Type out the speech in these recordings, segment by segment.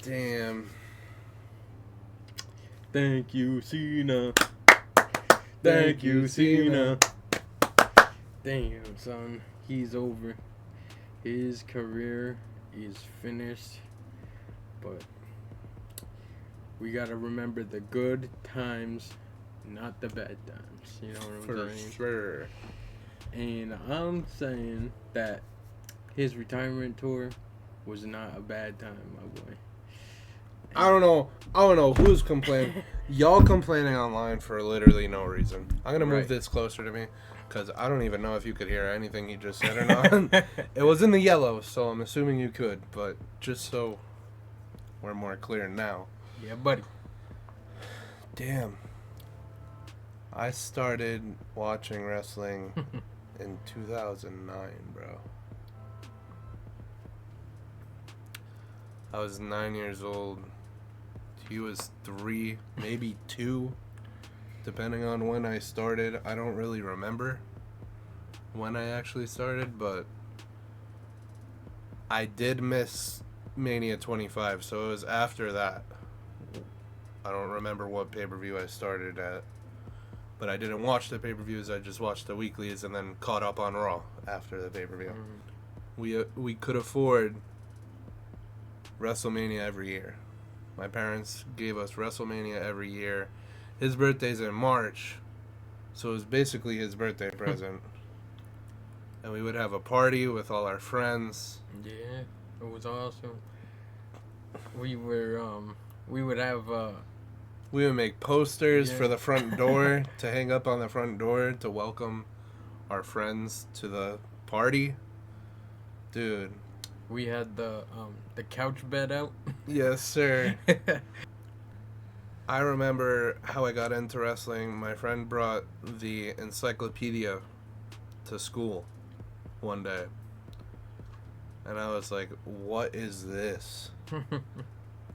Damn. Thank you, Cena. Thank you, Cena. Damn, son. He's over. His career is finished. But we gotta remember the good times, not the bad times. You know what I'm saying? For sure. And I'm saying that his retirement tour was not a bad time, my boy. I don't know who's complaining. Y'all complaining online for literally no reason. I'm gonna move this closer to me, because I don't even know if you could hear anything he just said or not. It was in the yellow, so I'm assuming you could, but just so we're more clear now. Yeah, buddy. Damn. I started watching wrestling in 2009, bro. I was 9 years old. He was 3, maybe 2, depending on when I started. I don't really remember when I actually started, but I did miss Mania 25, so it was after that. I don't remember what pay-per-view I started at, but I didn't watch the pay-per-views. I just watched the weeklies and then caught up on Raw after the pay-per-view. We could afford WrestleMania every year. My parents gave us WrestleMania every year. His birthday's in March, so it was basically his birthday present. And we would have a party with all our friends. Yeah, it was awesome. We would have We would make posters for the front door to hang up on the front door to welcome our friends to the party. Dude. We had the couch bed out. Yes, sir. I remember how I got into wrestling. My friend brought the encyclopedia to school one day. And I was like, what is this?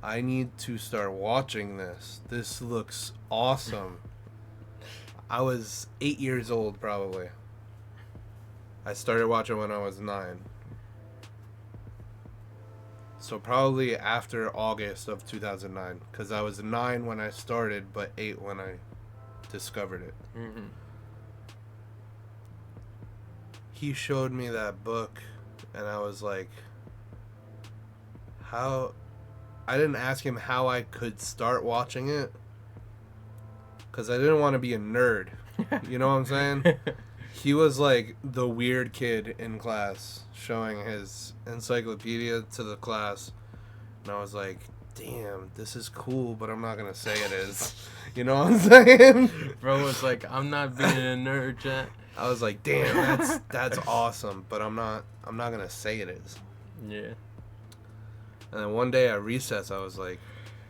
I need to start watching this. This looks awesome. I was 8 years old, probably. I started watching when I was 9. So probably after August of 2009, because I was 9 when I started, but 8 when I discovered it. Mm-hmm. He showed me that book, and I was like, how... I didn't ask him how I could start watching it, because I didn't want to be a nerd. You know what I'm saying? He was like the weird kid in class showing his encyclopedia to the class. And I was like, damn, this is cool, but I'm not going to say it is. You know what I'm saying? Bro was like, I'm not being a nerd, chat. I was like, damn, that's awesome, but I'm not going to say it is. Yeah. And then one day at recess, I was like,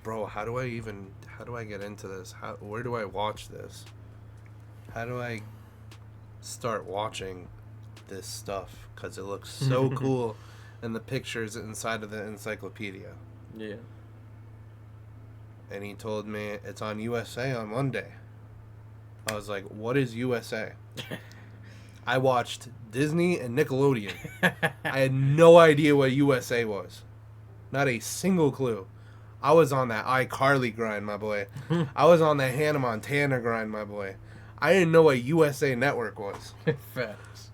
bro, how do I get into this? Where do I watch this? How do I start watching this stuff? Because it looks so cool, and the pictures inside of the encyclopedia. Yeah. And he told me it's on USA on Monday. I was like, what is USA? I watched Disney and Nickelodeon. I had no idea what USA was. Not a single clue. I was on that iCarly grind, my boy. I was on the Hannah Montana grind, my boy. I didn't know what USA Network was. Facts.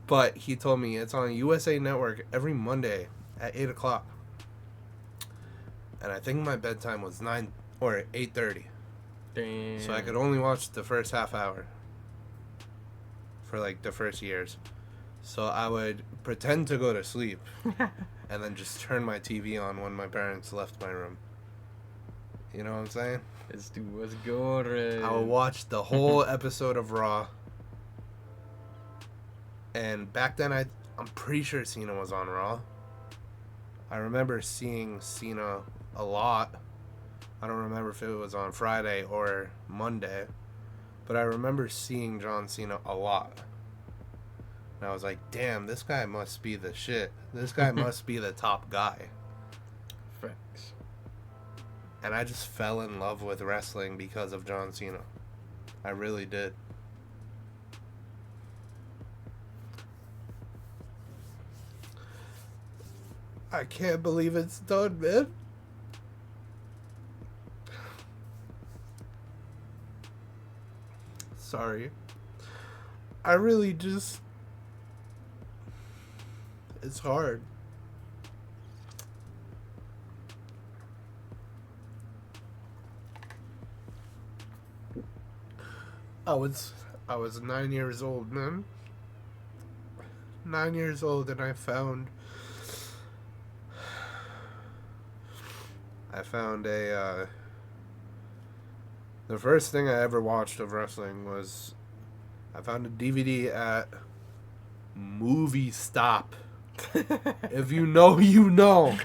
But he told me it's on USA Network every Monday at 8 o'clock. And I think my bedtime was 9 or 8:30. Damn. So I could only watch the first half hour for like the first years. So I would pretend to go to sleep and then just turn my TV on when my parents left my room. You know what I'm saying? This dude was good. I would watch the whole episode of Raw. And back then, I'm pretty sure Cena was on Raw. I remember seeing Cena a lot. I don't remember if it was on Friday or Monday. But I remember seeing John Cena a lot. And I was like, damn, this guy must be the shit. This guy must be the top guy. Facts. And I just fell in love with wrestling because of John Cena. I really did. I can't believe it's done, man. Sorry. I really just... It's hard. I was 9 years old, man. 9 years old, and I found a the first thing I ever watched of wrestling was I found a DVD at Movie Stop. If you know, you know.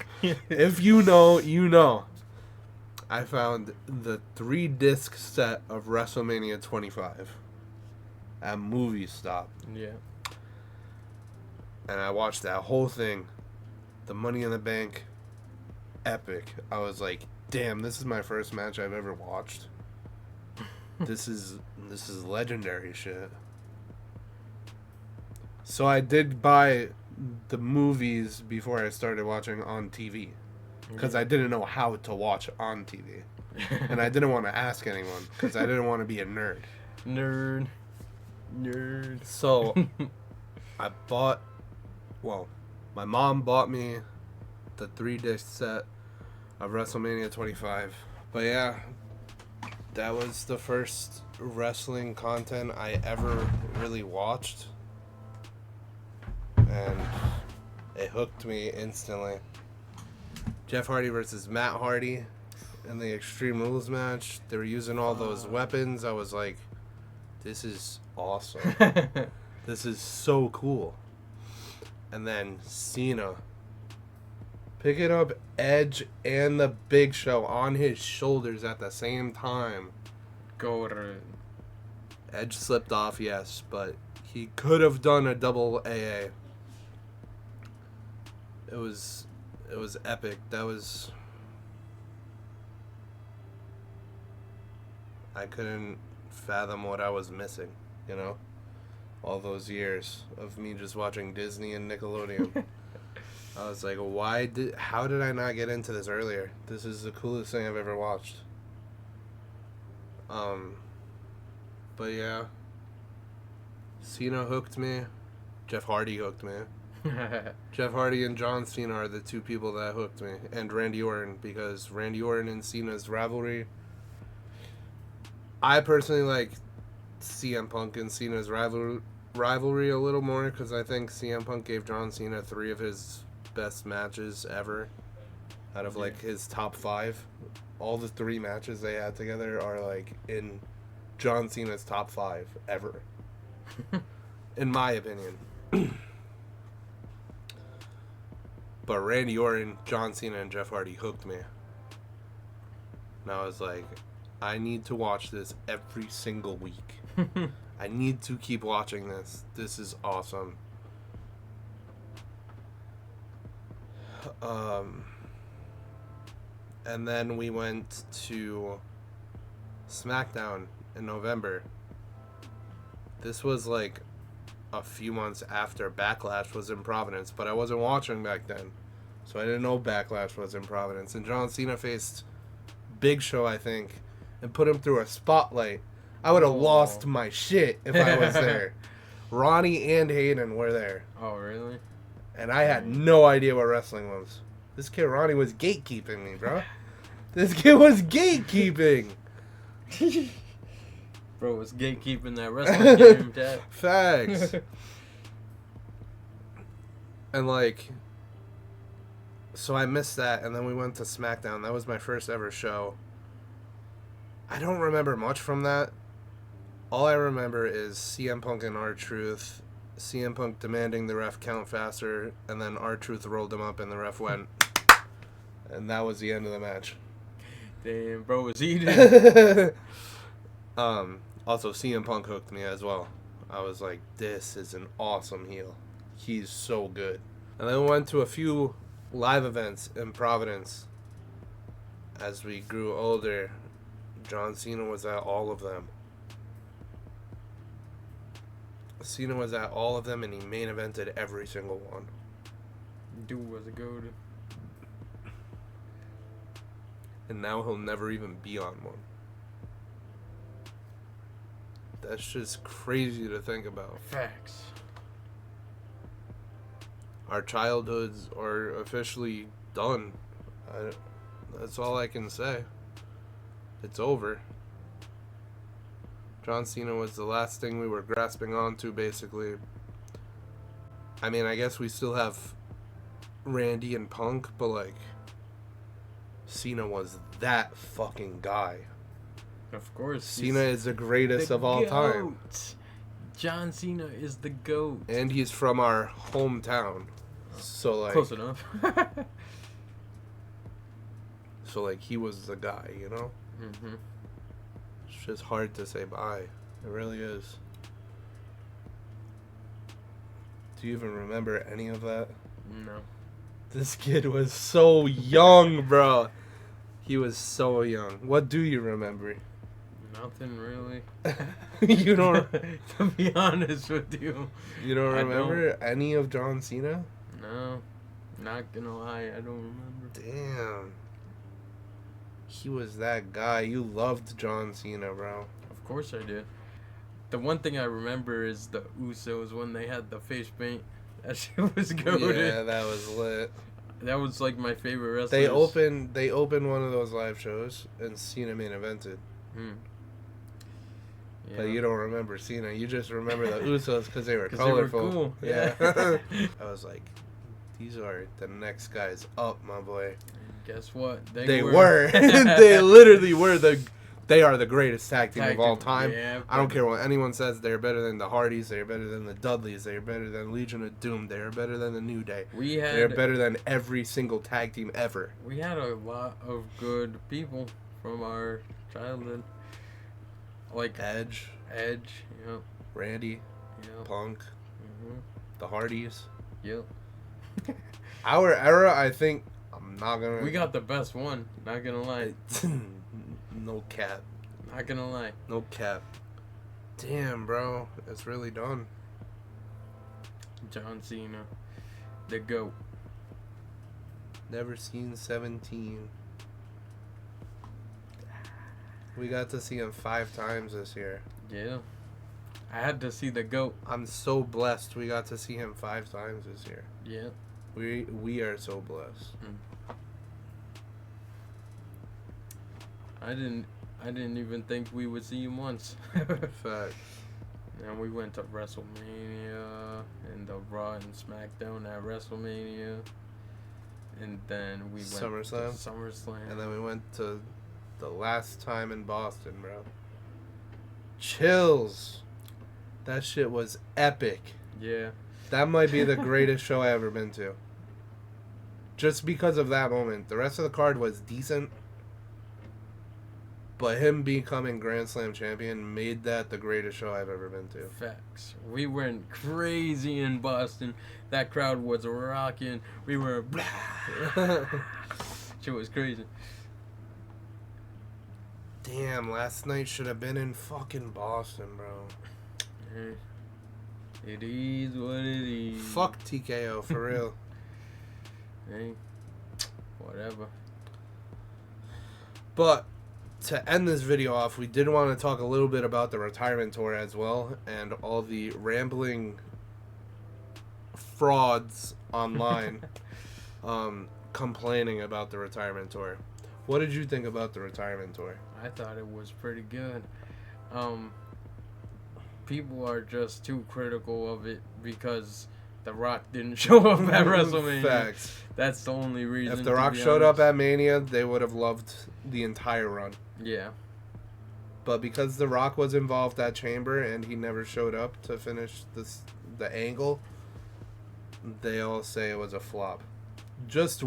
If you know, you know. I found the 3-disc set of WrestleMania 25 at Movie Stop. Yeah. And I watched that whole thing. The Money in the Bank. Epic. I was like, damn, this is my first match I've ever watched. This is legendary shit. So I did buy the movies before I started watching on TV. Because I didn't know how to watch on TV. And I didn't want to ask anyone. Because I didn't want to be a nerd. Nerd. So I bought... Well, my mom bought me the 3-disc set of WrestleMania 25. But yeah, that was the first wrestling content I ever really watched. And it hooked me instantly. Jeff Hardy versus Matt Hardy in the Extreme Rules match. They were using all those weapons. I was like, this is awesome. This is so cool. And then Cena picking up Edge and the Big Show on his shoulders at the same time. Edge slipped off, yes, but he could have done a double AA. It was epic. That was... I couldn't fathom what I was missing, you know? All those years of me just watching Disney and Nickelodeon. I was like, how did I not get into this earlier? This is the coolest thing I've ever watched. But yeah. Cena hooked me. Jeff Hardy hooked me. Jeff Hardy and John Cena are the two people that hooked me. And Randy Orton, because Randy Orton and Cena's rivalry. I personally like CM Punk and Cena's rivalry a little more, because I think CM Punk gave John Cena 3 of his best matches ever out of like his top 5. All the 3 matches they had together are like in John Cena's top 5 ever. In my opinion. But Randy Orton, John Cena, and Jeff Hardy hooked me. And I was like, I need to watch this every single week. I need to keep watching this. This is awesome. And then we went to SmackDown in November. This was like a few months after Backlash was in Providence, but I wasn't watching back then, so I didn't know Backlash was in Providence. And John Cena faced Big Show, I think, and put him through a spotlight. I would have lost my shit if I was there. Ronnie and Hayden were there. Oh, really? And I had no idea what wrestling was. This kid Ronnie was gatekeeping me, bro. This kid was gatekeeping. Bro was gatekeeping that wrestling game, Dad. Facts. And like, so I missed that, and then we went to SmackDown. That was my first ever show. I don't remember much from that. All I remember is CM Punk and R-Truth. CM Punk demanding the ref count faster, and then R-Truth rolled him up, and the ref went. And that was the end of the match. Damn, bro was eating. Also, CM Punk hooked me as well. I was like, this is an awesome heel. He's so good. And then we went to a few live events in Providence. As we grew older, John Cena was at all of them. Cena was at all of them, and he main evented every single one. Dude was a goat. And now he'll never even be on one. That's just crazy to think about. Facts. Our childhoods are officially done. That's all I can say. It's over. John Cena was the last thing we were grasping onto, basically. I mean, I guess we still have Randy and Punk, but, like, Cena was that fucking guy. Of course. Cena is the greatest of all time. John Cena is the GOAT. And he's from our hometown. So, like... Close enough. So, like, he was the guy, you know? Mm-hmm. It's just hard to say bye. It really is. Do you even remember any of that? No. This kid was so young, bro. He was so young. What do you remember? Nothing really. You don't... To be honest with you. You don't remember any of John Cena? No. Not gonna lie, I don't remember. Damn. He was that guy. You loved John Cena, bro. Of course I did. The one thing I remember is the Usos when they had the face paint. That shit was goated. Yeah, that was lit. That was like my favorite wrestler. They opened one of those live shows and Cena main evented. Yeah. But you don't remember Cena. You just remember the Usos because they were 'Cause colorful. They were cool. Yeah. I was like, these are the next guys up, my boy. And guess what? They were. They literally were They are the greatest tag team of all time. Yeah, I don't care what anyone says. They're better than the Hardys. They're better than the Dudleys. They're better than Legion of Doom. They're better than the New Day. They're better than every single tag team ever. We had a lot of good people from our childhood. Like Edge, yep. Randy, Yep. Punk, the Hardys. Yep. Our era, I think, I'm not gonna... We got the best one, not gonna lie. No cap. Not gonna lie. No cap. Damn, bro. It's really done. John Cena. The GOAT. Never seen 17. We got to see him 5 times this year. Yeah. I had to see the GOAT. I'm so blessed we got to see him 5 times this year. Yeah. We are so blessed. I didn't even think we would see him once. Facts. And we went to WrestleMania and the Raw and SmackDown at WrestleMania. And then we went SummerSlam. to SummerSlam. And then we went to the last time in Boston, bro. Chills. That shit was epic. Yeah. That might be the greatest show I ever been to. Just because of that moment. The rest of the card was decent. But him becoming Grand Slam champion made that the greatest show I've ever been to. Facts. We went crazy in Boston. That crowd was rocking. We were... Shit was crazy. Damn, last night should have been in fucking Boston, bro. It is what it is. Fuck TKO, for real. Hey, whatever. But to end this video off, we did want to talk a little bit about the retirement tour as well, and all the rambling frauds online complaining about the retirement tour. What did you think about the retirement tour? I thought it was pretty good. People are just too critical of it because The Rock didn't show up at WrestleMania. Facts. That's the only reason. If The Rock showed up at Mania, they would have loved the entire run. Yeah. But because The Rock was involved at Chamber and he never showed up to finish the angle, they all say it was a flop. Just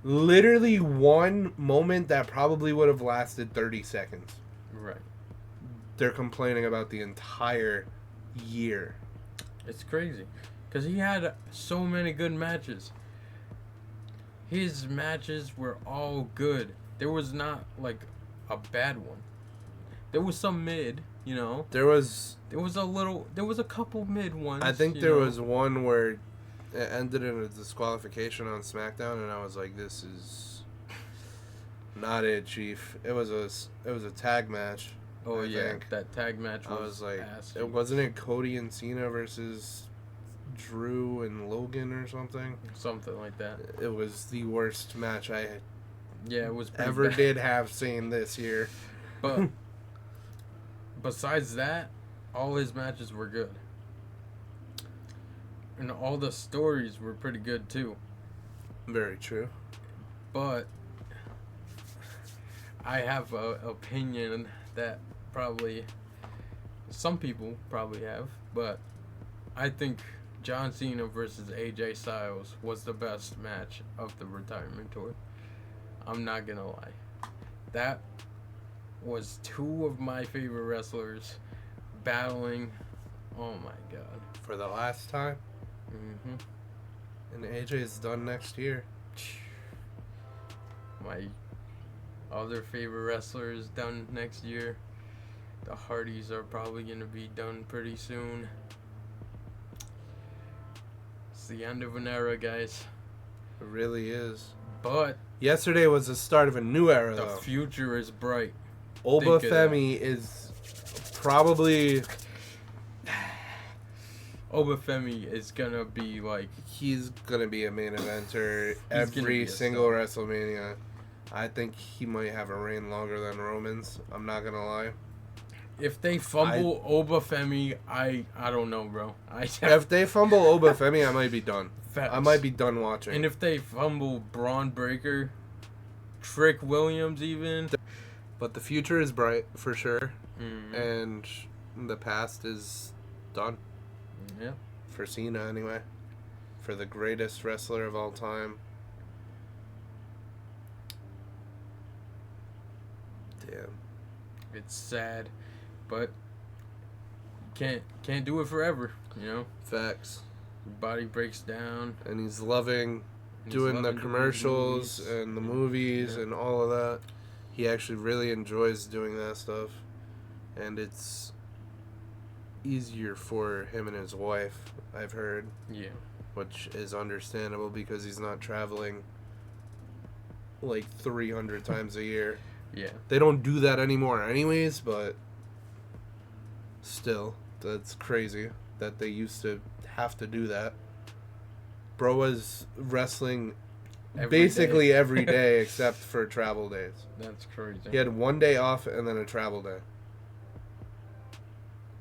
literally one moment that probably would have lasted 30 seconds. Right. They're complaining about the entire year. It's crazy. Because he had so many good matches. His matches were all good. There was not, like, a bad one. There was some mid, you know. There was a couple mid ones. I think there was one where it ended in a disqualification on SmackDown, and I was like, this is not it, Chief. It was a tag match. Oh, I yeah. think. That tag match was I was like, ass. wasn't it Cody and Cena versus Drew and Logan or something? Something like that. It was the worst match I Yeah, it was pretty ever bad. did have seen this year. But besides that, all his matches were good. And all the stories were pretty good, too. Very true. But I have an opinion that probably some people probably have, but I think John Cena versus AJ Styles was the best match of the retirement tour. I'm not gonna lie. That was two of my favorite wrestlers battling. Oh my god. For the last time. Mm-hmm. And AJ's done next year. My other favorite wrestler is done next year. The Hardys are probably going to be done pretty soon. It's the end of an era, guys. It really is. But Yesterday was the start of a new era, the though. future is bright. Oba Think of Femi is probably... Oba Femi is going to be like... He's going to be a main eventer gonna be every a single star. WrestleMania. I think he might have a reign longer than Roman's. I'm not going to lie. If they fumble Oba Femi, I don't know, bro. If they fumble Oba Femi, I might be done. Facts. I might be done watching. And if they fumble Braun Breaker, Trick Williams even. But the future is bright, for sure. Mm-hmm. And the past is done. Yeah. For Cena, anyway. For the greatest wrestler of all time. Damn. It's sad, but can't do it forever, you know? Facts. Your body breaks down. And he's loving He's doing the loving commercials movies. and the movies Yeah. and all of that. He actually really enjoys doing that stuff. And it's easier for him and his wife, I've heard. Yeah. Which is understandable because he's not traveling like 300 times a year. Yeah. They don't do that anymore anyways, but still, that's crazy that they used to have to do that. Bro was wrestling basically every day except for travel days. That's crazy. He had one day off and then a travel day.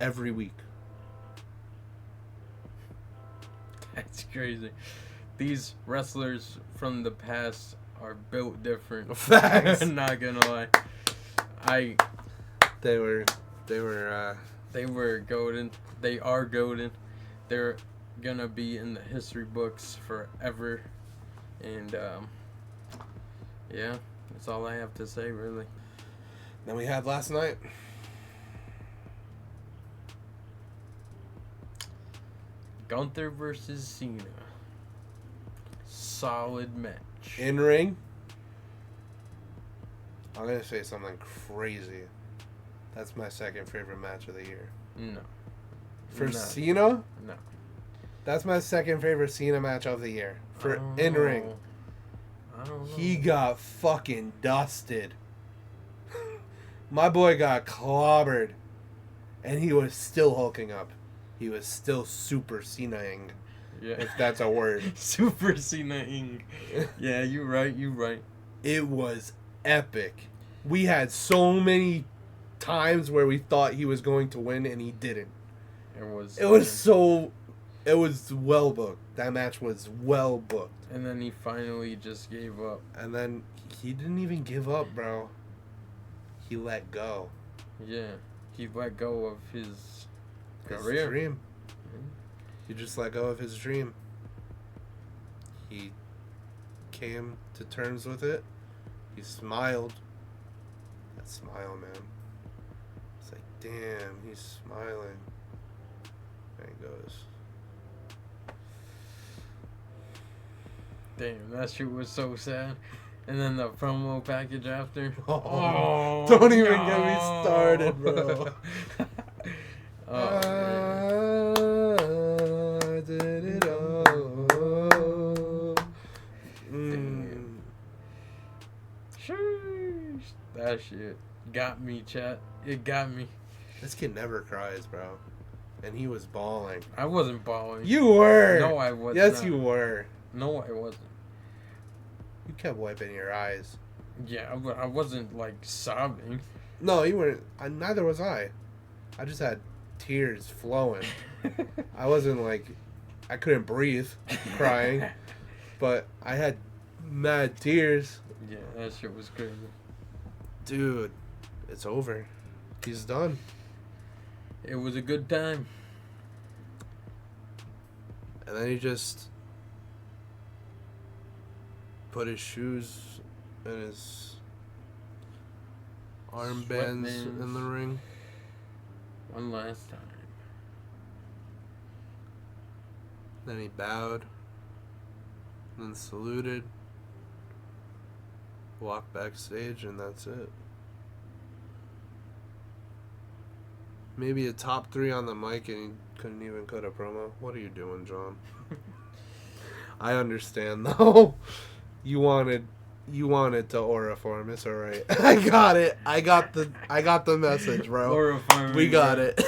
Every week. That's crazy. These wrestlers from the past are built different. Facts. Not gonna lie. They were They were golden. They are golden. They're gonna be in the history books forever. And yeah, that's all I have to say, really. Then we had last night. Gunther versus Cena. Solid match. In ring. I'm gonna say something crazy. That's my second favorite match of the year. No. For No. Cena? No. That's my second favorite Cena match of the year. For in ring. I don't know. He got fucking dusted. My boy got clobbered. And he was still hulking up. He was still super Cena-ing. Yeah. If that's a word. Super Cena-ing. Yeah, you're right. It was epic. We had so many times where we thought he was going to win and he didn't. It was well booked. That match was well booked. And then he finally just gave up. And then he didn't even give up, bro. He let go. Yeah. He let go of his His career. dream. He just let go of his dream. He came to terms with it. He smiled. That smile, man. It's like, damn, he's smiling. There he goes. Damn, that shit was so sad. And then the promo package after. Oh, don't even get me started, bro. I did it all. Sheesh. That shit got me, chat. It got me. This kid never cries, bro. And he was bawling. I wasn't bawling. You were! No, I was Yes, not. you were. No, I wasn't. You kept wiping your eyes. Yeah, I wasn't, like, sobbing. No, you weren't. Neither was I. I just had tears flowing. I wasn't, like... I couldn't breathe crying. But I had mad tears. Yeah, that shit was crazy. Dude, it's over. He's done. It was a good time. And then he just put his shoes and his armbands Sweatbands. in the ring. One last time. Then he bowed. Then saluted. Walked backstage, and that's it. Maybe a top 3 on the mic, and he couldn't even cut a promo. What are you doing, John? I understand, though. You wanted to aura form. It's all right. I got it. I got the message, bro. Aura farming, We got bro. it.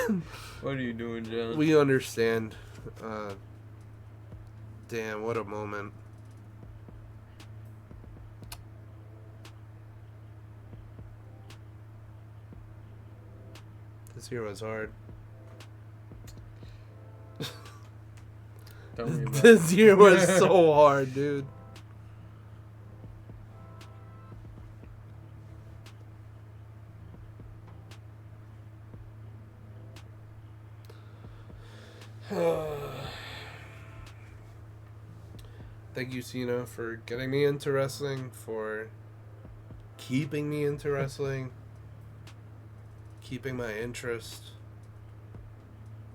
What are you doing, John? We understand. Damn, what a moment. This year was hard. Tell me about This it. year was so hard, dude. Thank you, Cena, for getting me into wrestling, for keeping me into wrestling, keeping my interest.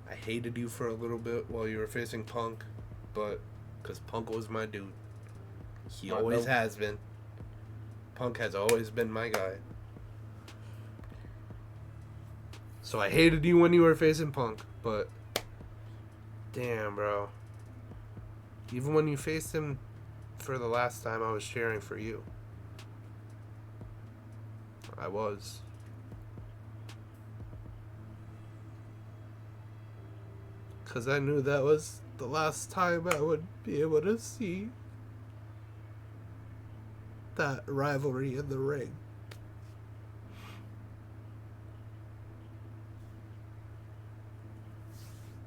I hated you for a little bit while you were facing Punk, but because Punk was my dude. He always has been. Punk has always been my guy. So I hated you when you were facing Punk, but damn, bro. Even when you faced him for the last time, I was cheering for you. I was. Because I knew that was the last time I would be able to see that rivalry in the ring.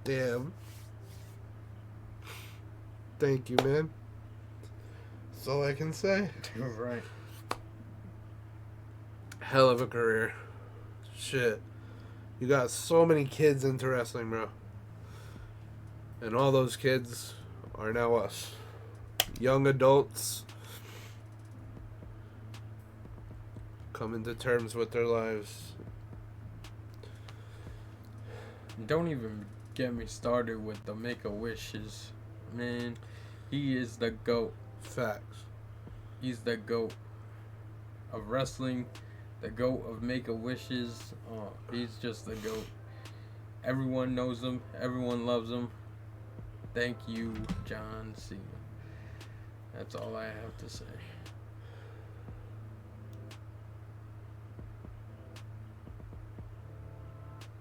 Damn. Thank you, man. That's all I can say. You're right. Hell of a career. Shit. You got so many kids into wrestling, bro. And all those kids are now us. Young adults coming to terms with their lives. Don't even get me started with the Make-A-Wishes. Man, he is the GOAT. Facts. He's the GOAT of wrestling, the GOAT of Make-A-Wishes. Oh, he's just the GOAT. Everyone knows him. Everyone loves him. Thank you, John Cena. That's all I have to say.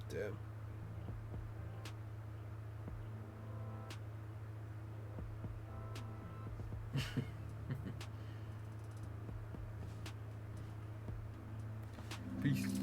Damn. Peace.